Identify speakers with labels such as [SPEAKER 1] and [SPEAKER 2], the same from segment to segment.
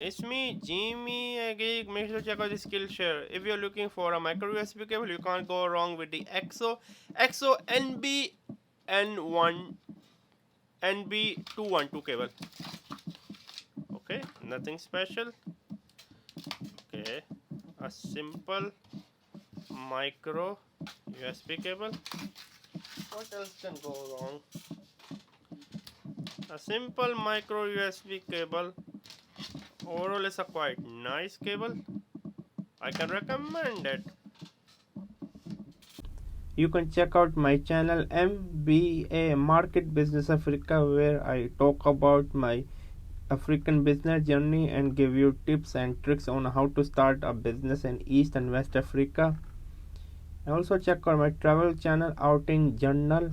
[SPEAKER 1] It's me, Jimmy, Geek. Make sure to check out the Skillshare. If you're looking for a micro USB cable, you can't go wrong with the XO-NB NB212 cable. Okay, nothing special. Okay, a simple micro USB cable. What else can go wrong? A simple micro USB cable. Overall, it's a quite nice cable. I can recommend it. You can check out my channel MBA Market Business Africa, where I talk about my African business journey and give you tips and tricks on how to start a business in East and West Africa. And also check out my travel channel Outing Journal,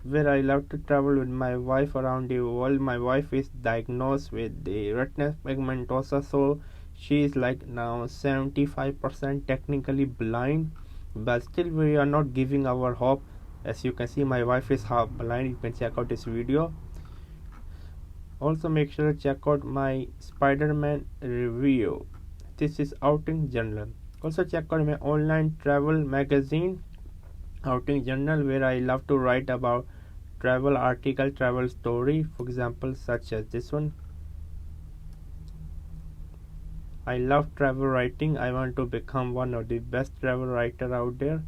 [SPEAKER 1] where I love to travel with my wife around the world. My wife is diagnosed with the retinal pigmentosa, so she is like now 75% technically blind, but still we are not giving our hope. As you can see, my wife is half blind. You can check out this video. Also make sure to check out my Spider-Man review. This is Outing Journal. Also check out my online travel magazine Outing Journal, where I love to write about travel article, travel story, for example, such as this one. I love travel writing. I want to become one of the best travel writer out there.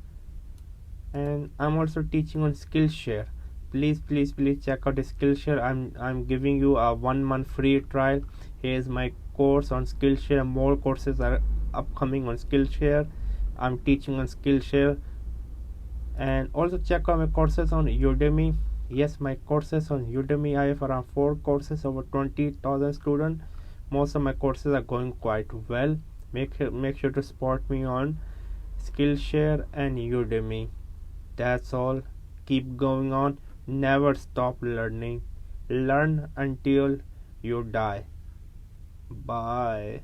[SPEAKER 1] And I'm also teaching on Skillshare. Please check out the Skillshare. I'm giving you a 1 month free trial. Here's my course on Skillshare. More courses are upcoming on Skillshare. I'm teaching on Skillshare. And also check out my courses on Udemy. Yes, my courses on Udemy, I have around 4 courses, over 20,000 students. Most of my courses are going quite well. Make sure to support me on Skillshare and Udemy. That's all. Keep going on. Never stop learning. Learn until you die. Bye.